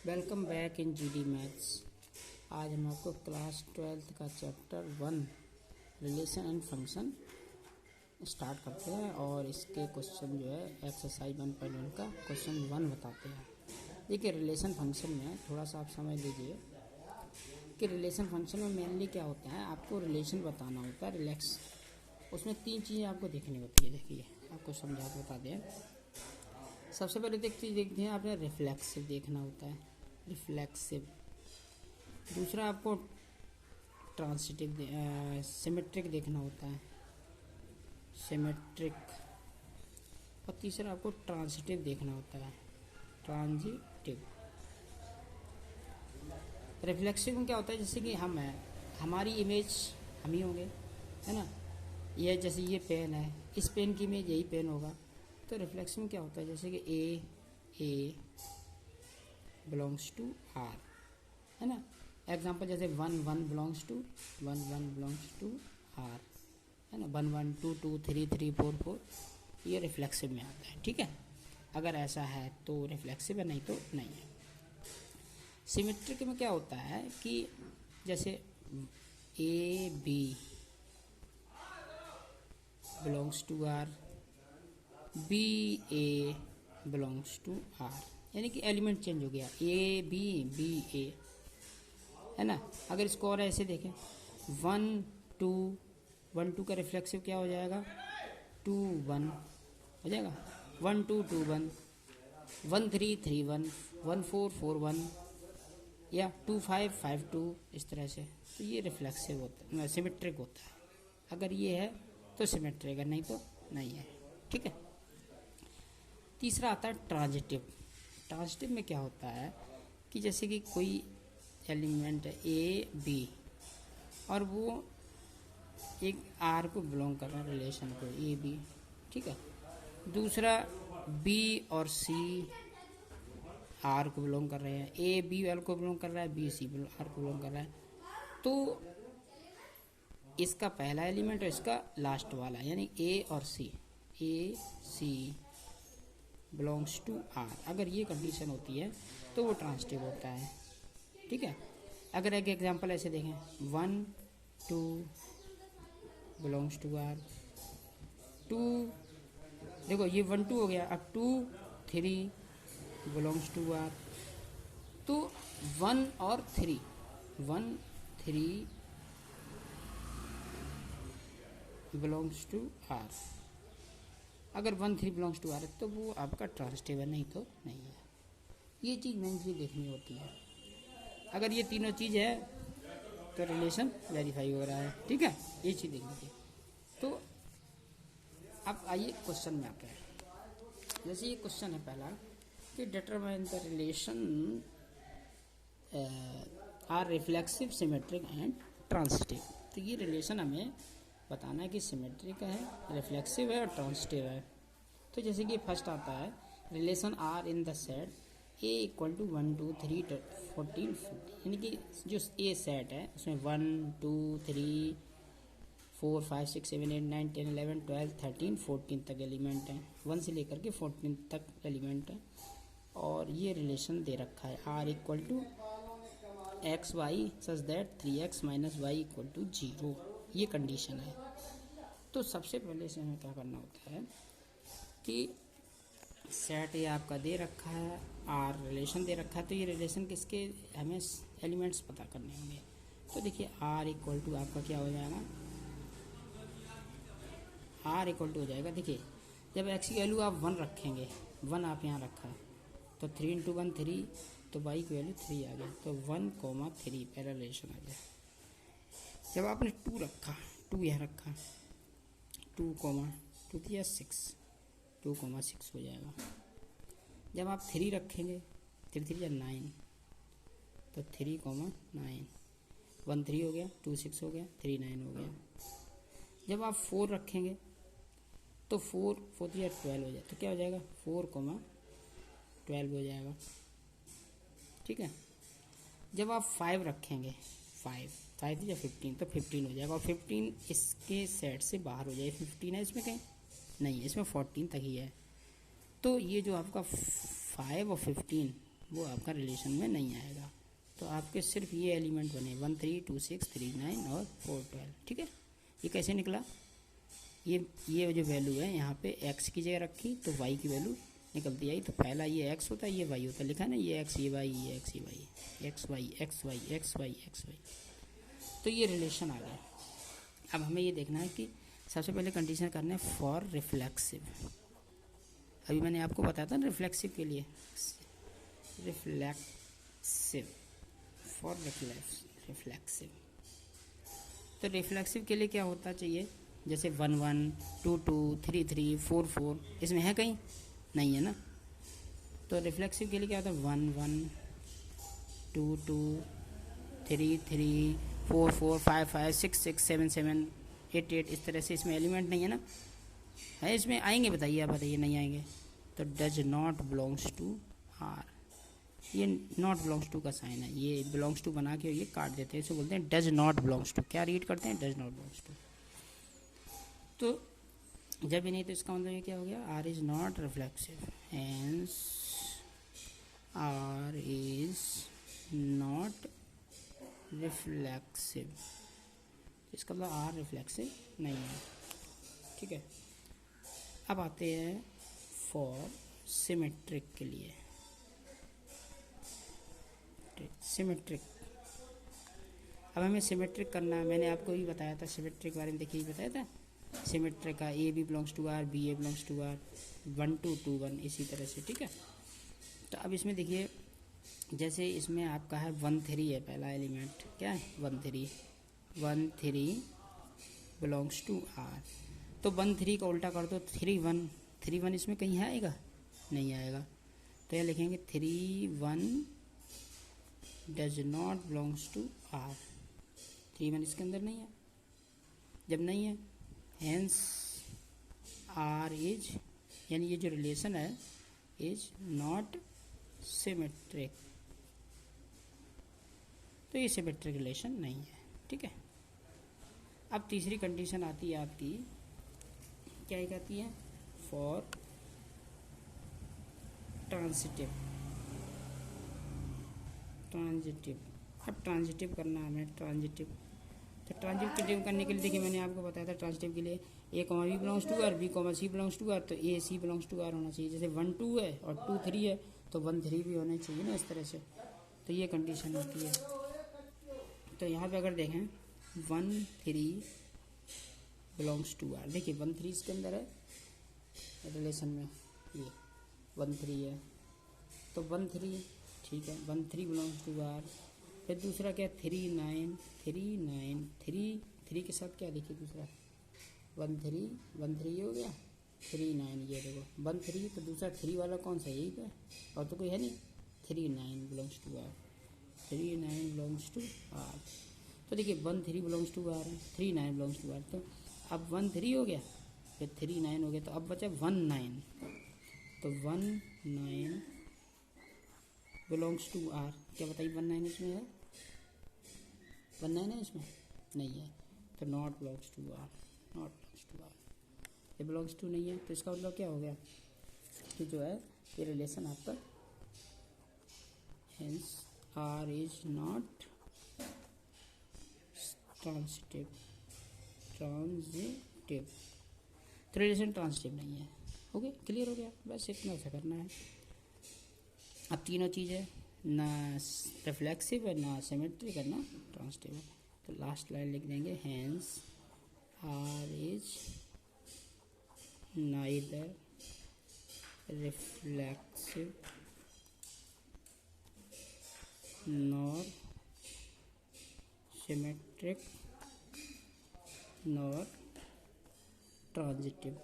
Welcome back in GD maths. आज हम आपको क्लास 12th का chapter 1 relation and function start करते हैं और इसके क्वेश्चन जो है एक्सरसाइज 1.1 का क्वेश्चन 1 बताते हैं। देखिए रिलेशन फंक्शन में थोड़ा सा आप समझ लीजिए कि रिलेशन फंक्शन में मेनली क्या होता है, आपको रिलेशन बताना होता है। रिलैक्स उसमें 3 चीज़ें आपको देखनी होती है। देखिए आपको समझा के बता दें। सबसे पहले देखते हैं आपने रिफ्लेक्सिव देखना होता है, रिफ्लेक्सिव। दूसरा आपको ट्रांसिटिव सिमेट्रिक देखना होता है, सिमेट्रिक। और तीसरा आपको ट्रांसिटिव देखना होता है, ट्रांजिटिव। रिफ्लेक्सिव में क्या होता है, जैसे कि हम हैं, हमारी इमेज हम ही होंगे, है ना। ये जैसे ये पेन है, इस पेन की इमेज यही पेन होगा। तो रिफ्लेक्शन क्या होता है, जैसे कि ए बिलोंग्स टू आर, है ना। एग्जांपल जैसे 1 बिलोंग्स टू आर, है ना। 1 1 2 2 3 3 4 4, ये रिफ्लेक्सिव में आता है। ठीक है, अगर ऐसा है तो रिफ्लेक्सिव है, नहीं तो नहीं है। सिमेट्रिक में क्या होता है कि जैसे A B belongs to R, B A belongs to R, यानी कि एलिमेंट चेंज हो गया, ए बी ए, है ना। अगर इसको और ऐसे देखें 1 2 का रिफ्लेक्सिव क्या हो जाएगा, 2 1 हो जाएगा, 1 2 2 1 1 3 3 1 1 4 4 1 या 2 5 5 2, इस तरह से। तो ये रिफ्लेक्सिव होता है, सिमेट्रिक होता है। अगर ये है तो सिमेट्रिक है, नहीं तो नहीं है। ठीक है। तीसरा आता है ट्रांजिटिव। ट्रांजिटिव में क्या होता है कि जैसे कि कोई एलिमेंट है ए बी और वो एक आर को बिलोंग कर रहा है, रिलेशन को ए बी, ठीक है। दूसरा बी और सी आर को बिलोंग कर रहे हैं, ए बी एल को बिलोंग कर रहा है, बी सी आर को बिलोंग कर रहा है। तो इसका पहला एलिमेंट और इसका लास्ट वाला, यानी ए और सी, ए सी बिलोंग्स टू आर, अगर ये कंडीशन होती है तो वो ट्रांजिटिव होता है। ठीक है। अगर एक एग्जांपल ऐसे देखें 1 2 बिलोंग्स टू आर, 2, देखो ये 1 2 हो गया, अब 2 3 बिलोंग्स टू आर। तो 1 और 3 बिलोंग्स टू आर। अगर 1 3 बिलोंग्स टू आर तो वो आपका ट्रांजिटिव है, नहीं तो नहीं है। ये चीज़ मेनली देखनी होती है। अगर ये तीनों चीज़ है तो रिलेशन वेरीफाई हो रहा है। ठीक है, ये चीज़ देखनी चाहिए। तो अब आइए क्वेश्चन में आते हैं। जैसे ये क्वेश्चन है पहला कि determine the relation R reflexive symmetric and transitive. तो ये रिलेशन हमें बताना है कि सिमेट्रिक है, रिफ्लेक्सिव है और ट्रांजिटिव है। तो जैसे कि फर्स्ट आता है relation R in the set A equal to 1 2 3 14 15, यानी कि जो ए सेट है उसमें 1 2 3 4 5 6 7 8 9 10 11 12 13 14 तक एलिमेंट हैं, 1 से लेकर के 14 तक एलिमेंट हैं। और ये रिलेशन दे रखा है R equal to X Y such that 3x minus Y equal to 0, ये कंडीशन है। तो सबसे पहले से हमें क्या करना होता है कि सेट ये आपका दे रखा है, आर रिलेशन दे रखा है, तो ये रिलेशन किसके हमें एलिमेंट्स पता करने होंगे। तो देखिए आर इक्वल टू आपका क्या हो जाएगा, आर इक्वल टू हो जाएगा, देखिए जब एक्स की वैल्यू आप 1 रखेंगे, 1 आप यहाँ रखा है तो 3 × 1 3, तो वाई की वैल्यू 3 आ गया, तो 1 3 पहला रिलेशन आ गया। जब आपने 2 रखा, 2 यहाँ रखा, 2 3 6, 2 6 हो जाएगा। जब आप 3 रखेंगे, 3 3 9, तो 3 9, 1 3 हो गया, 2 6 हो गया, 3 9 हो गया। जब आप 4 रखेंगे तो 4 3 12 हो जाए, तो क्या हो जाएगा 4 12 हो जाएगा। ठीक है। जब आप 5 रखेंगे, 5 5 या 15, तो 15 हो जाएगा, और 15 इसके सेट से बाहर हो जाएगा। 15 है इसमें कहीं नहीं है, इसमें 14 तक ही है। तो ये जो आपका 5 और 15 वो आपका रिलेशन में नहीं आएगा। तो आपके सिर्फ ये एलिमेंट बने 1 3 2 6 3 9 और 4 12। ठीक है, ये कैसे निकला? ये जो वैल्यू है यहाँ पे x की जगह रखी तो y की वैल्यू निकलती आई। तो पहला ये x होता है, ये y होता है, लिखा है ना, ये x ये y ये x ये y, x y x y x y x y। तो ये रिलेशन आ गया। अब हमें ये देखना है कि सबसे पहले कंडीशन करना है फॉर रिफ्लेक्सिव। अभी मैंने आपको बताया था रिफ्लेक्सिव के लिए, रिफ्लेक्सिव फॉर रिफ्लेक्सिव। तो रिफ्लेक्सिव के लिए क्या होता चाहिए? जैसे 1 1 2 2 3 3 4 4, इसमें है कहीं? नहीं है ना। तो रिफ्लेक्सिव के लिए क्या होता है? 1 1 2 2 3 3 4 4 5 5 6 6 7 7 8 8, इस तरह से इसमें एलिमेंट नहीं है ना। है इसमें आएंगे? बताइए, आप बताइए, नहीं आएंगे। तो does not belongs to R, ये नॉट बिलोंग्स टू का साइन है, ये बिलोंग्स टू बना के ये काट देते हैं, इसे बोलते हैं डज नॉट बिलोंग्स टू। क्या रीड करते हैं? Does not belongs to. तो जब भी नहीं तो इसका मतलब ये क्या हो गया? R is not reflexive, hence R is not reflexive. इसका मतलब आर रिफ्लेक्सिव नहीं है। ठीक है, अब आते हैं फॉर सिमेट्रिक के लिए। सिमेट्रिक, अब हमें सिमेट्रिक करना है। मैंने आपको भी बताया था सिमेट्रिक के बारे में, देखिए बताया था सिमेट्रिक का A B belongs to R, B A belongs to R, 1 2 2 1, इसी तरह से। ठीक है, तो अब इसमें देखिए, जैसे इसमें आपका है 1 3 है पहला एलिमेंट, क्या है? 1 3 बिलोंग्स टू आर। तो 1 3 का उल्टा कर दो 3 1 इसमें कहीं आएगा? नहीं आएगा। तो यह लिखेंगे 3 1 does not belongs to R. 3 1 इसके अंदर नहीं है। जब नहीं है, हेंस आर इज, यानी ये जो रिलेशन है इज नॉट सिमेट्रिक। तो ये सिमेट्रिक रिलेशन नहीं है। ठीक है, अब तीसरी कंडीशन आती है आपकी, क्या कहती है? For transitive. अब ट्रांजिटिव करना है हमें, ट्रांजिटिव। तो ट्रांजिटिव करने के लिए देखिए, मैंने आपको बताया था ट्रांजिटिव के लिए A comma B belongs to R, B comma C belongs to R, तो A C belongs to R होना चाहिए। जैसे 1 2 है और 2 3 है तो 1 3 भी होना चाहिए ना, इस तरह से। तो ये कंडीशन होती है। तो यहाँ पे अगर देखें 1 3 बिलोंग्स टू आर, देखिए 1 3 इसके अंदर है रिलेशन में, ये 1 3 है, तो 1 3 ठीक है, 1 3 बिलोंग्स टू आर। फिर दूसरा क्या? 3 9 3 के साथ क्या देखिए दूसरा 1 3 ये हो गया, 3 9 ये देखो 1 3, तो दूसरा 3 वाला कौन सा? यही पे, और तो कोई है नहीं। 3 9 belongs to R, 3 9 belongs to R. तो देखिए 1 3 belongs to R, 3 9 belongs to R. तो अब 1 3 हो गया, फिर 3 9 हो गया, तो अब बचा 1 9। तो 1 9 बिलोंग्स टू आर। क्या बताइए 1 9 इसमें है? 1 9 है इसमें? नहीं है। तो not belongs to R, not belongs to R, ये बिलोंग्स टू नहीं है। तो इसका मतलब क्या हो गया कि जो है ये रिलेशन आपका, hence R is not transitive. तो रिलेशन ट्रांजिटिव नहीं है। ओके, क्लियर हो गया? बस इतना सा करना है। अब तीनों चीज़ें, ना रिफ्लेक्सिव है, ना सिमेट्रिक है, ना ट्रांजिटिव है। तो लास्ट लाइन लिख देंगे, hence R is neither reflexive nor symmetric nor transitive,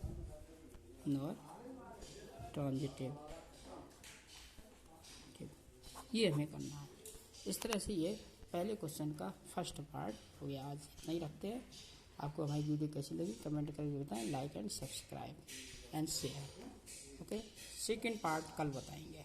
ये हमें करना है। इस तरह से ये पहले क्वेश्चन का फर्स्ट पार्ट हो गया। आज इतना ही रखते हैं। आपको हमारी वीडियो कैसी लगी कमेंट करके बताएं, like and subscribe and share. Okay, second part कल बताएंगे।